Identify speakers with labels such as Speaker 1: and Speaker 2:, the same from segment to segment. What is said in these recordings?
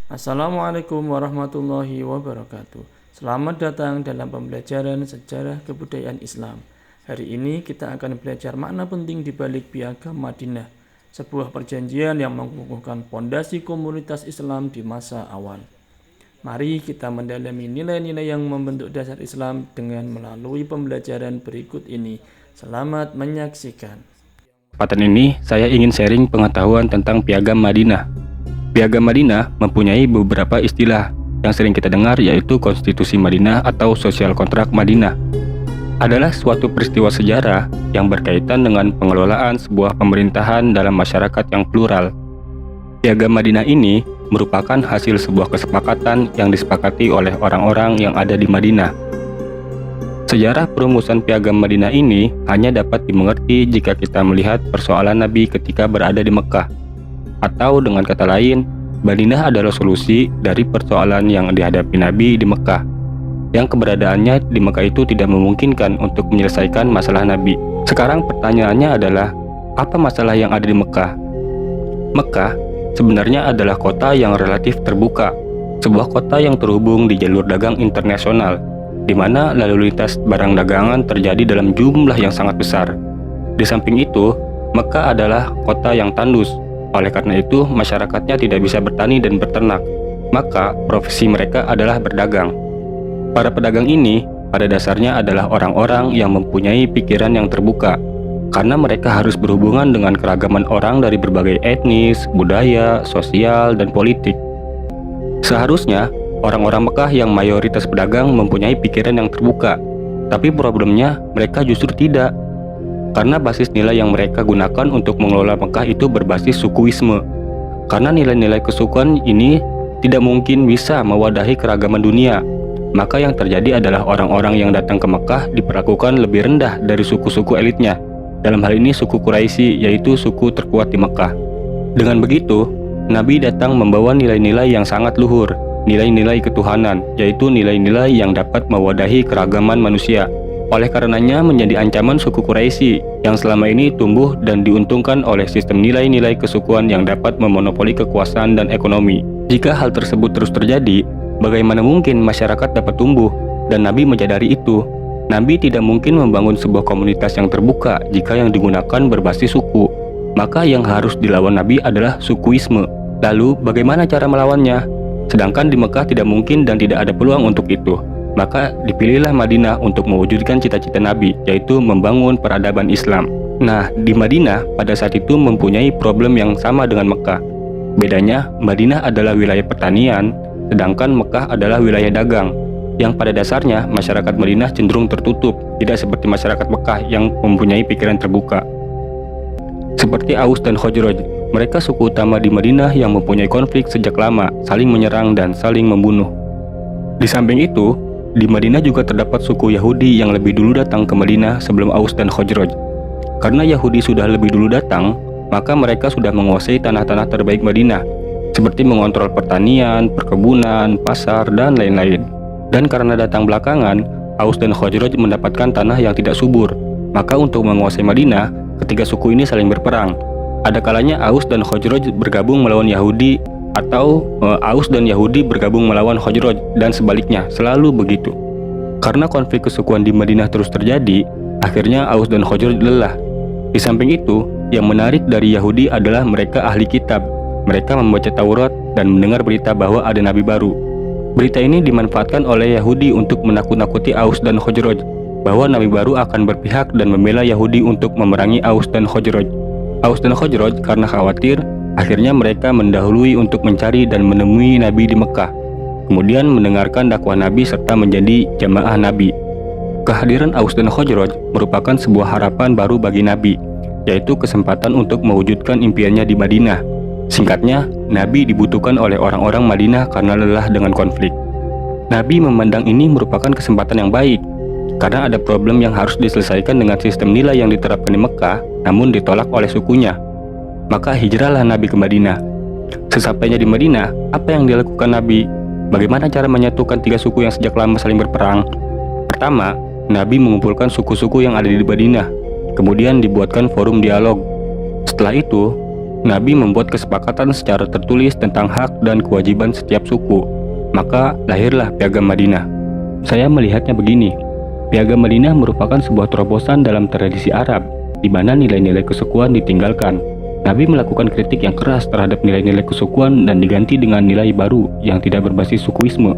Speaker 1: Assalamualaikum warahmatullahi wabarakatuh. Selamat datang dalam pembelajaran sejarah kebudayaan Islam. Hari ini kita akan belajar makna penting di balik Piagam Madinah, sebuah perjanjian yang mengukuhkan pondasi komunitas Islam di masa awal. Mari kita mendalami nilai-nilai yang membentuk dasar Islam dengan melalui pembelajaran berikut ini. Selamat menyaksikan.
Speaker 2: Kesempatan ini saya ingin sharing pengetahuan tentang Piagam Madinah. Piagam Madinah mempunyai beberapa istilah yang sering kita dengar, yaitu Konstitusi Madinah atau Sosial Kontrak Madinah. Adalah suatu peristiwa sejarah yang berkaitan dengan pengelolaan sebuah pemerintahan dalam masyarakat yang plural. Piagam Madinah ini merupakan hasil sebuah kesepakatan yang disepakati oleh orang-orang yang ada di Madinah. Sejarah perumusan Piagam Madinah ini hanya dapat dimengerti jika kita melihat persoalan Nabi ketika berada di Mekah. Atau dengan kata lain, Madinah adalah solusi dari persoalan yang dihadapi Nabi di Mekah, yang keberadaannya di Mekah itu tidak memungkinkan untuk menyelesaikan masalah Nabi. Sekarang pertanyaannya adalah, apa masalah yang ada di Mekah? Mekah sebenarnya adalah kota yang relatif terbuka, sebuah kota yang terhubung di jalur dagang internasional, di mana lalu lintas barang dagangan terjadi dalam jumlah yang sangat besar. Di samping itu, Mekah adalah kota yang tandus. Oleh karena itu, masyarakatnya tidak bisa bertani dan beternak, maka profesi mereka adalah berdagang. Para pedagang ini pada dasarnya adalah orang-orang yang mempunyai pikiran yang terbuka, karena mereka harus berhubungan dengan keragaman orang dari berbagai etnis, budaya, sosial, dan politik. Seharusnya, orang-orang Mekah yang mayoritas pedagang mempunyai pikiran yang terbuka, tapi problemnya mereka justru tidak. Karena basis nilai yang mereka gunakan untuk mengelola Mekah itu berbasis sukuisme. Karena nilai-nilai kesukuan ini tidak mungkin bisa mewadahi keragaman dunia, maka yang terjadi adalah orang-orang yang datang ke Mekah diperlakukan lebih rendah dari suku-suku elitnya. Dalam hal ini suku Quraisy, yaitu suku terkuat di Mekah. Dengan begitu, Nabi datang membawa nilai-nilai yang sangat luhur, nilai-nilai ketuhanan, yaitu nilai-nilai yang dapat mewadahi keragaman manusia. Oleh karenanya menjadi ancaman suku Quraisy yang selama ini tumbuh dan diuntungkan oleh sistem nilai-nilai kesukuan yang dapat memonopoli kekuasaan dan ekonomi. Jika hal tersebut terus terjadi, bagaimana mungkin masyarakat dapat tumbuh? Dan Nabi menyadari itu. Nabi tidak mungkin membangun sebuah komunitas yang terbuka jika yang digunakan berbasis suku. Maka yang harus dilawan Nabi adalah sukuisme. Lalu bagaimana cara melawannya? Sedangkan di Mekah tidak mungkin dan tidak ada peluang untuk itu. Maka dipilihlah Madinah untuk mewujudkan cita-cita Nabi, yaitu membangun peradaban Islam. Nah, di Madinah pada saat itu mempunyai problem yang sama dengan Mekah. Bedanya, Madinah adalah wilayah pertanian, sedangkan Mekah adalah wilayah dagang, yang pada dasarnya masyarakat Madinah cenderung tertutup, tidak seperti masyarakat Mekah yang mempunyai pikiran terbuka. Seperti Aus dan Khazraj, mereka suku utama di Madinah yang mempunyai konflik sejak lama, saling menyerang dan saling membunuh. Di samping itu, di Madinah juga terdapat suku Yahudi yang lebih dulu datang ke Madinah sebelum Aus dan Khazraj. Karena Yahudi sudah lebih dulu datang, maka mereka sudah menguasai tanah-tanah terbaik Madinah, seperti mengontrol pertanian, perkebunan, pasar, dan lain-lain. Dan karena datang belakangan, Aus dan Khazraj mendapatkan tanah yang tidak subur. Maka untuk menguasai Madinah, ketiga suku ini saling berperang. Ada kalanya Aus dan Khazraj bergabung melawan Yahudi, atau Aus dan Yahudi bergabung melawan Khazraj, dan sebaliknya, selalu begitu. Karena konflik kesukuan di Madinah terus terjadi, akhirnya Aus dan Khazraj lelah. Di samping itu, yang menarik dari Yahudi adalah mereka ahli kitab. Mereka membaca Taurat dan mendengar berita bahwa ada nabi baru. Berita ini dimanfaatkan oleh Yahudi untuk menakut-nakuti Aus dan Khazraj bahwa nabi baru akan berpihak dan membela Yahudi untuk memerangi Aus dan Khazraj. Aus dan Khazraj karena khawatir, akhirnya mereka mendahului untuk mencari dan menemui Nabi di Mekah, kemudian mendengarkan dakwah Nabi serta menjadi jamaah Nabi. Kehadiran Aus dan Khazraj merupakan sebuah harapan baru bagi Nabi, yaitu kesempatan untuk mewujudkan impiannya di Madinah. Singkatnya, Nabi dibutuhkan oleh orang-orang Madinah karena lelah dengan konflik. Nabi memandang ini merupakan kesempatan yang baik, karena ada problem yang harus diselesaikan dengan sistem nilai yang diterapkan di Mekah, namun ditolak oleh sukunya. Maka hijrahlah Nabi ke Madinah. Sesampainya di Madinah, apa yang dilakukan Nabi? Bagaimana cara menyatukan tiga suku yang sejak lama saling berperang? Pertama, Nabi mengumpulkan suku-suku yang ada di Madinah. Kemudian dibuatkan forum dialog. Setelah itu, Nabi membuat kesepakatan secara tertulis tentang hak dan kewajiban setiap suku. Maka lahirlah Piagam Madinah. Saya melihatnya begini. Piagam Madinah merupakan sebuah terobosan dalam tradisi Arab, di mana nilai-nilai kesukuan ditinggalkan. Nabi melakukan kritik yang keras terhadap nilai-nilai kesukuan dan diganti dengan nilai baru yang tidak berbasis sukuisme.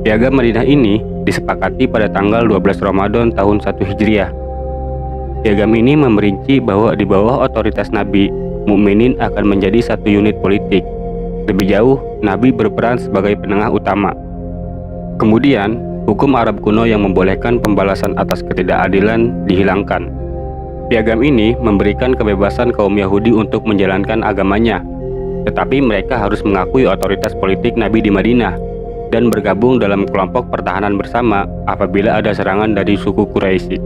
Speaker 2: Piagam Madinah ini disepakati pada tanggal 12 Ramadan tahun 1 Hijriah. Piagam ini memerinci bahwa di bawah otoritas Nabi, mukminin akan menjadi satu unit politik. Lebih jauh, Nabi berperan sebagai penengah utama. Kemudian, hukum Arab kuno yang membolehkan pembalasan atas ketidakadilan dihilangkan. Piagam ini memberikan kebebasan kaum Yahudi untuk menjalankan agamanya, tetapi mereka harus mengakui otoritas politik Nabi di Madinah dan bergabung dalam kelompok pertahanan bersama apabila ada serangan dari suku Quraisy.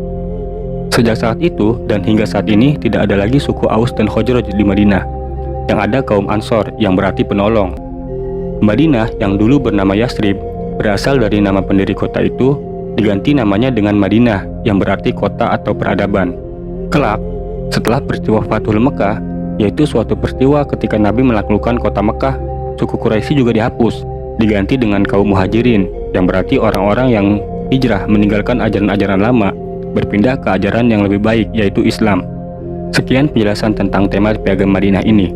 Speaker 2: Sejak saat itu dan hingga saat ini tidak ada lagi suku Aus dan Khazraj di Madinah. Yang ada kaum Ansor yang berarti penolong. Madinah yang dulu bernama Yasrib berasal dari nama pendiri kota itu, diganti namanya dengan Madinah yang berarti kota atau peradaban. Kelak, setelah peristiwa Fathul Mekah, yaitu suatu peristiwa ketika Nabi menaklukkan kota Mekah, suku Quraisy juga dihapus, diganti dengan kaum Muhajirin yang berarti orang-orang yang hijrah meninggalkan ajaran-ajaran lama, berpindah ke ajaran yang lebih baik yaitu Islam. Sekian penjelasan tentang tema Piagam Madinah ini.